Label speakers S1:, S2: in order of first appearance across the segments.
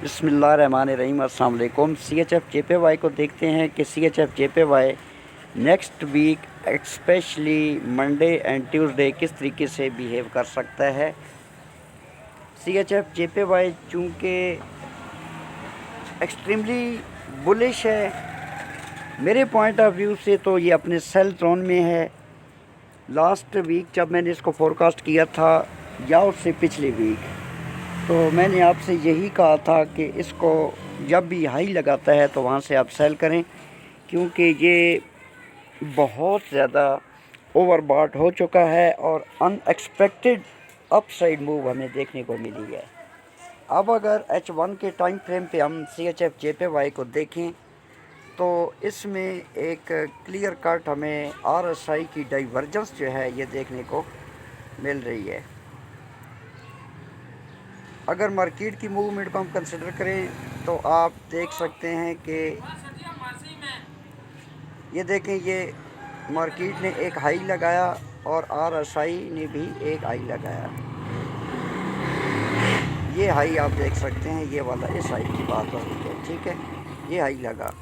S1: बिस्मिल्लाहिर्रहमानिर्रहीम। अस्सलाम वालेकुम। CHF JPY को देखते हैं कि CHF JPY next week especially Monday and Tuesday किस तरीके से बिहेव कर सकता है। CHF JPY चूँकि एक्सट्रीमली बुलिश है मेरे पॉइंट ऑफ व्यू से, तो ये अपने सेल जोन में है। लास्ट वीक जब मैंने इसको फोरकास्ट किया था या उससे पिछले वीक, तो मैंने आपसे यही कहा था कि इसको जब भी हाई लगाता है तो वहाँ से आप सेल करें, क्योंकि ये बहुत ज़्यादा ओवरबॉट हो चुका है और अनएक्सपेक्टेड अपसाइड मूव हमें देखने को मिली है। अब अगर H1 के टाइम फ्रेम पे हम CHF JPY को देखें तो इसमें एक क्लियर कट हमें RSI की डाइवर्जेंस जो है ये देखने को मिल रही है। अगर मार्केट की मूवमेंट को हम कंसिडर करें तो आप देख सकते हैं कि ये देखें, ये मार्केट ने एक हाई लगाया और RSI ने भी एक हाई लगाया। ये हाई आप देख सकते हैं, ये वाला इस हाई की बात हो रही है, ठीक है। ये हाई लगा,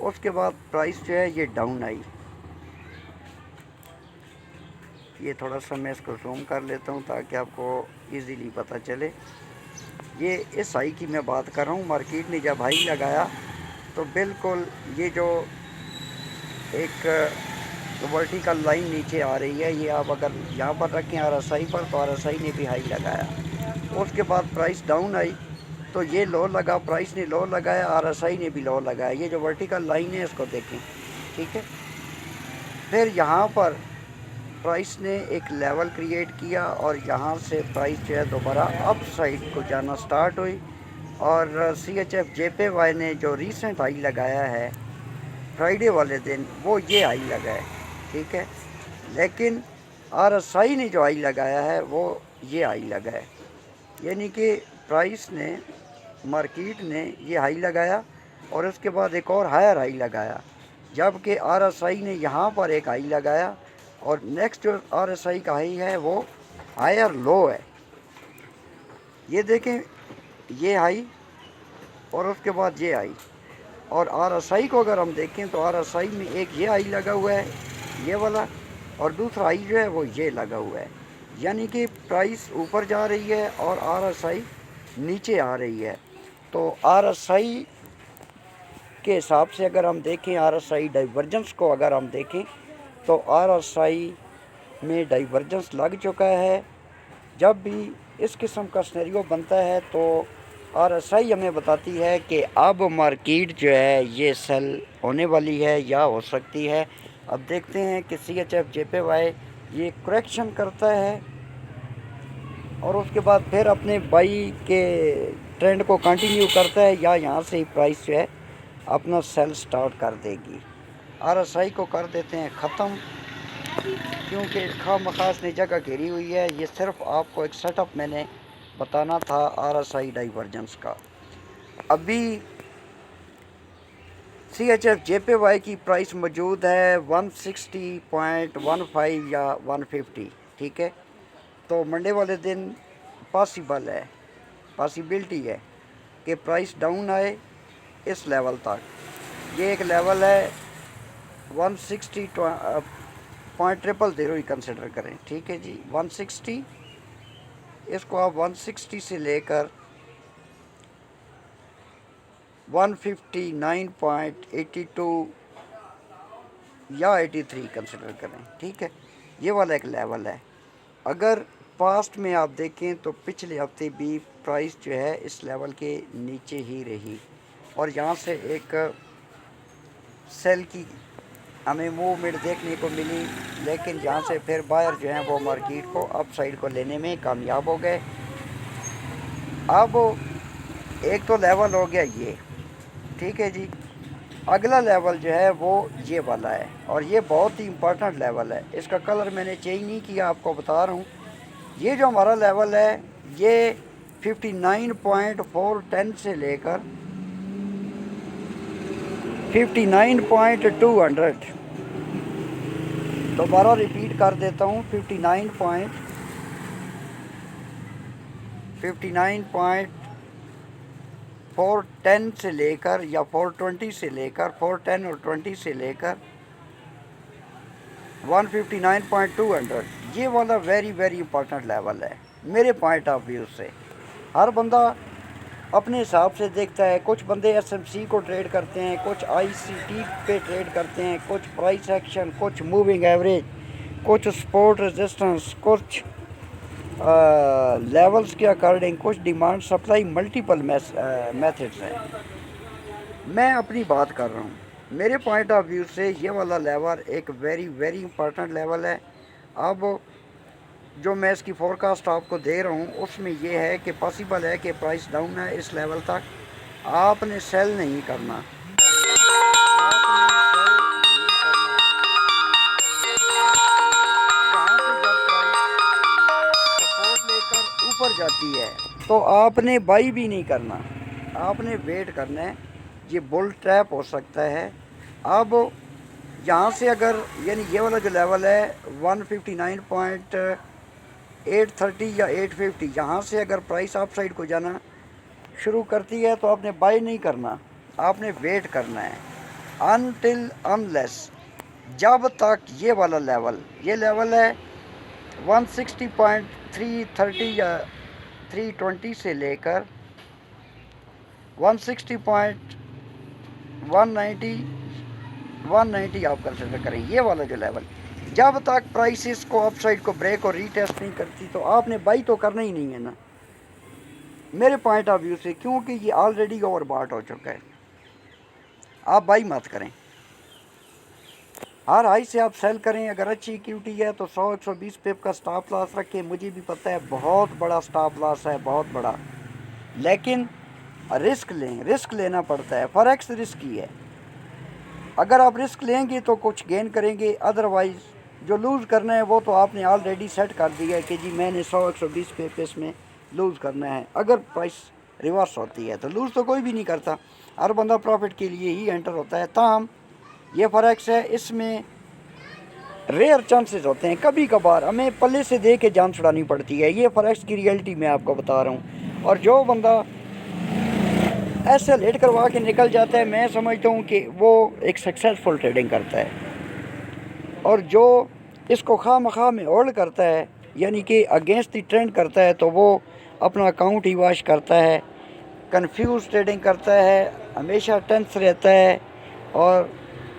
S1: उसके बाद प्राइस जो है ये डाउन आई। ये थोड़ा सा मैं इसको जूम कर लेता हूँ ताकि आपको इजीली पता चले। ये इस हाई की मैं बात कर रहा हूँ। मार्केट ने जब हाई लगाया तो बिल्कुल ये जो एक वर्टिकल लाइन नीचे आ रही है, ये आप अगर यहाँ पर रखें RSI पर, तो RSI ने भी हाई लगाया। उसके बाद प्राइस डाउन आई तो ये लो लगा, प्राइस ने लो लगाया, RSI ने भी लो लगाया। ये जो वर्टिकल लाइन है इसको देखें, ठीक है। फिर यहाँ पर प्राइस ने एक लेवल क्रिएट किया और यहाँ से प्राइस जो है दोबारा अप साइड को जाना स्टार्ट हुई। और CHF JPY ने जो रीसेंट हाई लगाया है फ्राइडे वाले दिन, वो ये हाई लगा है, ठीक है। लेकिन RSI ने जो हाई लगाया है वो ये हाई लगा है, यानी कि प्राइस ने, मार्केट ने ये हाई लगाया और उसके बाद एक और हायर हाई लगाया, जबकि RSI ने यहाँ पर एक हाई लगाया और नेक्स्ट जो RSI का हाई है वो हायर लो है। ये देखें, ये हाई और उसके बाद ये हाई। और RSI को अगर हम देखें तो RSI में एक ये हाई लगा हुआ है, ये वाला, और दूसरा हाई जो है वो ये लगा हुआ है। यानी कि प्राइस ऊपर जा रही है और RSI नीचे आ रही है। तो RSI के हिसाब से अगर हम देखें, RSI डाइवर्जेंस को अगर हम देखें तो RSI में डाइवर्जेंस लग चुका है। जब भी इस किस्म का सिनेरियो बनता है तो RSI हमें बताती है कि अब मार्केट जो है ये सेल होने वाली है या हो सकती है। अब देखते हैं कि CHF JPY ये करेक्शन करता है और उसके बाद फिर अपने बाई के ट्रेंड को कंटिन्यू करता है, या यहाँ से ही प्राइस जो है अपना सेल स्टार्ट कर देगी। RSI को कर देते हैं ख़त्म, क्योंकि खामखास ने जगह घेरी हुई है। ये सिर्फ आपको एक सेटअप मैंने बताना था RSI डाइवर्जेंस का। अभी CHF JPY की प्राइस मौजूद है 160.15 या 150, ठीक है। तो मंडे वाले दिन पॉसिबिलिटी है कि प्राइस डाउन आए इस लेवल तक। ये एक लेवल है 160.000 ही कंसिडर करें, ठीक है जी। 160, इसको आप 160 से लेकर 159.82 या 83 कंसिडर करें, ठीक है। ये वाला एक लेवल है। अगर पास्ट में आप देखें तो पिछले हफ्ते भी प्राइस जो है इस लेवल के नीचे ही रही और यहाँ से एक सेल की हमें मूवमेंट देखने को मिली, लेकिन यहाँ से फिर बायर जो हैं वो मार्केट को अप साइड को लेने में कामयाब हो गए। अब एक तो लेवल हो गया ये, ठीक है जी। अगला लेवल जो है वो ये वाला है और ये बहुत ही इम्पोर्टेंट लेवल है। इसका कलर मैंने चेंज नहीं किया, आपको बता रहा हूँ। ये जो हमारा लेवल है ये 59.410 से लेकर 59.200, दोबारा रिपीट कर देता हूँ, 59.200 410 से लेकर या 420 से लेकर 410 और 20 से लेकर 159.200, ये वाला वेरी वेरी इंपॉर्टेंट लेवल है मेरे पॉइंट ऑफ व्यू से। हर बंदा अपने हिसाब से देखता है। कुछ बंदे एसएमसी को ट्रेड करते हैं, कुछ आईसीटी पे ट्रेड करते हैं, कुछ प्राइस एक्शन, कुछ मूविंग एवरेज, कुछ सपोर्ट रेजिस्टेंस, कुछ लेवल्स के अकॉर्डिंग, कुछ डिमांड सप्लाई, मल्टीपल मेथड्स हैं। मैं अपनी बात कर रहा हूँ मेरे पॉइंट ऑफ व्यू से। ये वाला लेवल एक वेरी वेरी इंपॉर्टेंट लेवल है। अब जो मैं इसकी फोरकास्ट आपको दे रहा हूँ उसमें ये है कि पॉसिबल है कि प्राइस डाउन है इस लेवल तक। आपने सेल नहीं करना, सपोर्ट लेकर ऊपर जाती है तो आपने बाई भी नहीं करना, आपने वेट करना है। ये बुल ट्रैप हो सकता है। अब यहाँ से अगर यानी ये वाला जो लेवल है 159.830 या 850, यहाँ से अगर प्राइस अप साइड को जाना शुरू करती है तो आपने बाई नहीं करना, आपने वेट करना है अनटिल अनलेस, जब तक ये वाला लेवल, ये लेवल है 160.330 या 320 से लेकर 160.190 आप कंसिडर करें। ये वाला जो लेवल, जब तक प्राइसेस को अपसाइड को ब्रेक और रीटेस्ट नहीं करती तो आपने बाई तो करना ही नहीं है ना मेरे पॉइंट ऑफ व्यू से, क्योंकि ये ऑलरेडी ओवरबॉट हो चुका है। आप बाई मत करें, हर हाई से आप सेल करें। अगर अच्छी इक्विटी है तो 100-120 पिप का स्टॉप लॉस रखें। मुझे भी पता है बहुत बड़ा स्टॉप लॉस है, बहुत बड़ा, लेकिन रिस्क लें, रिस्क लेना पड़ता है। फॉरेक्स रिस्की है। अगर आप रिस्क लेंगे तो कुछ गेन करेंगे, अदरवाइज़ जो लूज़ करना है वो तो आपने ऑलरेडी सेट कर दिया है कि जी मैंने 100-120 पिप्स में लूज़ करना है। अगर प्राइस रिवर्स होती है तो लूज़ तो कोई भी नहीं करता, हर बंदा प्रॉफिट के लिए ही एंटर होता है। ताहम ये फॉरेक्स है, इसमें रेयर चांसेस होते हैं, कभी कभार हमें पल्ले से दे के जान छुड़ानी पड़ती है। ये फॉरेक्स की रियलिटी मैं आपको बता रहा हूँ। और जो बंदा ऐसे लेट करवा के निकल जाता है, मैं समझता हूँ कि वो एक सक्सेसफुल ट्रेडिंग करता है। और जो इसको खामखा में होल्ड करता है, यानी कि अगेंस्ट द ट्रेंड करता है, तो वो अपना अकाउंट ही वॉश करता है, कंफ्यूज ट्रेडिंग करता है, हमेशा टेंस रहता है और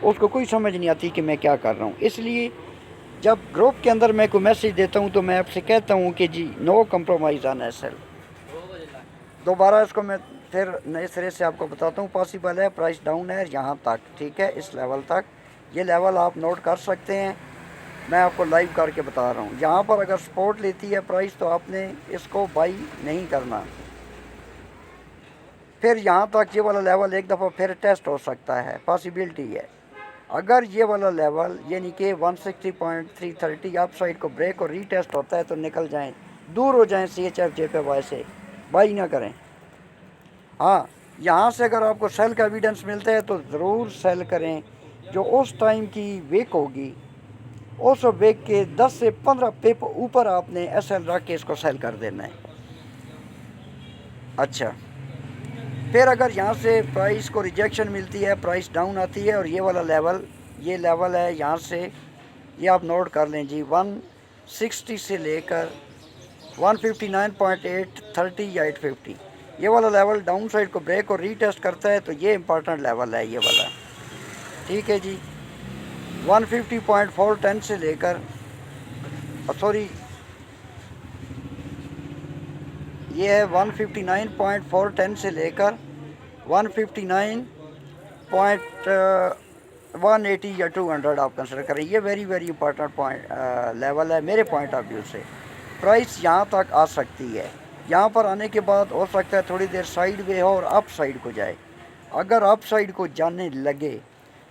S1: उसको कोई समझ नहीं आती कि मैं क्या कर रहा हूँ। इसलिए जब ग्रुप के अंदर मैं कोई मैसेज देता हूँ तो मैं आपसे कहता हूँ कि जी नो कंप्रोमाइज़ ऑन एसएल। दोबारा इसको मैं फिर नए सिरे से आपको बताता हूँ। पॉसिबल है प्राइस डाउन है यहाँ तक, ठीक है, इस लेवल तक। ये लेवल आप नोट कर सकते हैं, मैं आपको लाइव करके बता रहा हूँ। यहाँ पर अगर सपोर्ट लेती है प्राइस तो आपने इसको बाई नहीं करना। फिर यहाँ तक ये वाला लेवल एक दफ़ा फिर टेस्ट हो सकता है, पॉसिबिलिटी है। अगर ये वाला लेवल यानी कि 160.330 अप साइड को ब्रेक और रीटेस्ट होता है तो निकल जाएं, दूर हो जाएं CHF JPY से, बाई ना करें। हाँ, यहाँ से अगर आपको सेल का एविडेंस मिलता है तो ज़रूर सेल करें। जो उस टाइम की वेक होगी, उस वेक के 10 से 15 पिप ऊपर आपने SL रख के इसको सेल कर देना है। अच्छा, फिर अगर यहाँ से प्राइस को रिजेक्शन मिलती है, प्राइस डाउन आती है और ये वाला लेवल, ये लेवल है यहाँ से, ये आप नोट कर लें जी, 160 से लेकर 159.830 या 850, ये वाला लेवल डाउन साइड को ब्रेक और रीटेस्ट करता है तो ये इंपॉर्टेंट लेवल है ये वाला, ठीक है जी। 150.410 से लेकर सॉरी ये है 159.410 से लेकर 159.180 या 200 आप कंसिडर करें। ये very very important point level है मेरे पॉइंट ऑफ व्यू से। प्राइस यहाँ तक आ सकती है, यहाँ पर आने के बाद हो सकता है थोड़ी देर साइड वे हो और अप साइड को जाए। अगर अप साइड को जाने लगे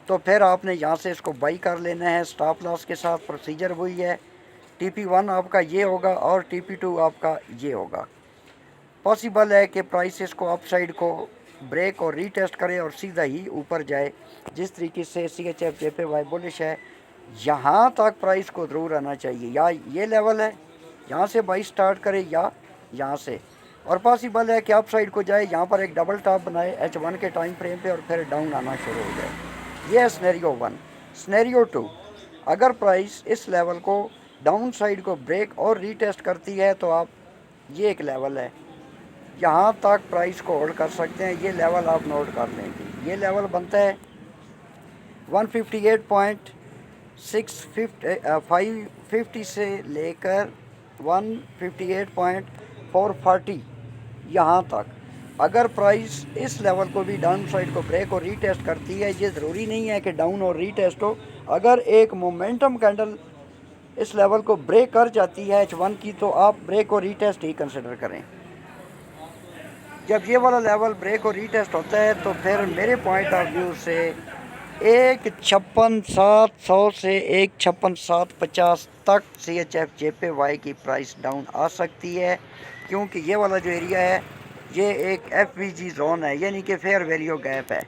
S1: तो फिर आपने यहाँ से इसको बाई कर लेना है स्टॉप लॉस के साथ। प्रोसीजर वही है, TP1 आपका ये होगा और TP2 आपका ये होगा। पॉसिबल है कि प्राइसेस को अप साइड को ब्रेक और रीटेस्ट करे और सीधा ही ऊपर जाए, जिस तरीके से CHF JPY बुलिश है। यहाँ तक प्राइस को ज़रूर आना चाहिए, या ये लेवल है यहाँ से बाई स्टार्ट करे या यहाँ से। और पॉसिबल है कि अप साइड को जाए, यहाँ पर एक डबल टॉप बनाए H1 के टाइम फ्रेम पे और फिर डाउन आना शुरू हो जाए। ये है स्नैरियो 1। स्नैरियो 2, अगर प्राइस इस लेवल को डाउन साइड को ब्रेक और रीटेस्ट करती है तो आप, ये एक लेवल है, यहाँ तक प्राइस को होल्ड कर सकते हैं। ये लेवल आप नोट कर लेंगे। ये लेवल बनता है 158.550 से लेकर 158.440 यहाँ तक। अगर प्राइस इस लेवल को भी डाउन साइड को ब्रेक और रीटेस्ट करती है, ये ज़रूरी नहीं है कि डाउन और रीटेस्ट हो, अगर एक मोमेंटम कैंडल इस लेवल को ब्रेक कर जाती है H1 की, तो आप ब्रेक और रीटेस्ट ही कंसिडर करें। जब ये वाला लेवल ब्रेक और रीटेस्ट होता है तो फिर मेरे पॉइंट ऑफ व्यू से 156,700 से 156,750 तक CHF JPY की प्राइस डाउन आ सकती है, क्योंकि ये वाला जो एरिया है ये एक FVG जोन है, यानी कि फेयर वैल्यू गैप है।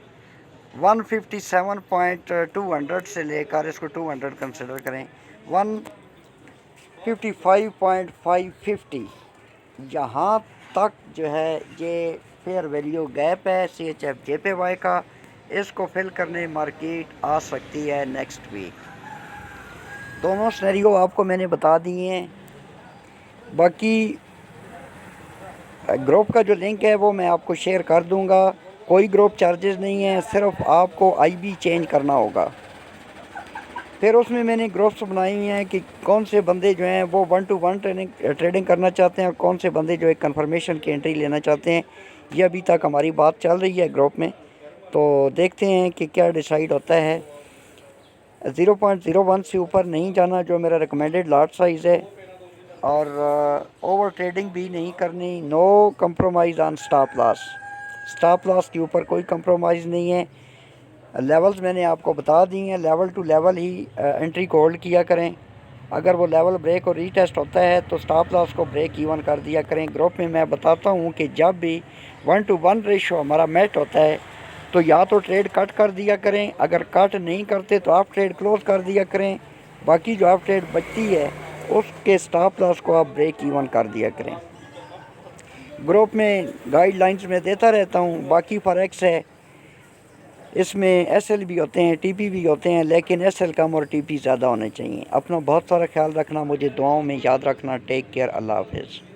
S1: 157.200 से लेकर, इसको 200 कंसिडर करें, 155.550 यहाँ तक जो है ये फेयर वैल्यू गैप है CHF JPY का। इसको फिल करने मार्केट आ सकती है नेक्स्ट वीक। दोनों सिनेरियो आपको मैंने बता दिए हैं। बाकी ग्रुप का जो लिंक है वो मैं आपको शेयर कर दूंगा। कोई ग्रुप चार्जेस नहीं है, सिर्फ आपको IB चेंज करना होगा। फिर उसमें मैंने ग्रुप्स बनाए हुए हैं कि कौन से बंदे जो हैं वो 1-to-1 ट्रेडिंग करना चाहते हैं और कौन से बंदे जो है कन्फर्मेशन की एंट्री लेना चाहते हैं। ये अभी तक हमारी बात चल रही है ग्रुप में, तो देखते हैं कि क्या डिसाइड होता है। 0.01 से ऊपर नहीं जाना जो मेरा रिकमेंडेड लॉट साइज़ है, और ओवर ट्रेडिंग भी नहीं करनी। No compromise on stop loss. Stop loss के ऊपर कोई कंप्रोमाइज़ नहीं है। लेवल्स मैंने आपको बता दी हैं, लेवल टू लेवल ही एंट्री को होल्ड किया करें। अगर वो लेवल ब्रेक और रीटेस्ट होता है तो स्टॉप लॉस को ब्रेक इवन कर दिया करें। ग्रुप में मैं बताता हूँ कि जब भी 1-to-1 रेशो हमारा मैच होता है तो या तो ट्रेड कट कर दिया करें, अगर कट नहीं करते तो आप ट्रेड क्लोज कर दिया करें। बाकी जो आप ट्रेड बचती है उसके स्टॉप लॉस को आप ब्रेक इवन कर दिया करें। ग्रुप में गाइडलाइंस में देता रहता हूँ। बाकी फॉरेक्स है, इसमें SL भी होते हैं, TP भी होते हैं, लेकिन SL कम और TP ज़्यादा होने चाहिए। अपना बहुत सारा ख्याल रखना, मुझे दुआओं में याद रखना। टेक केयर, अल्लाह हाफिज़।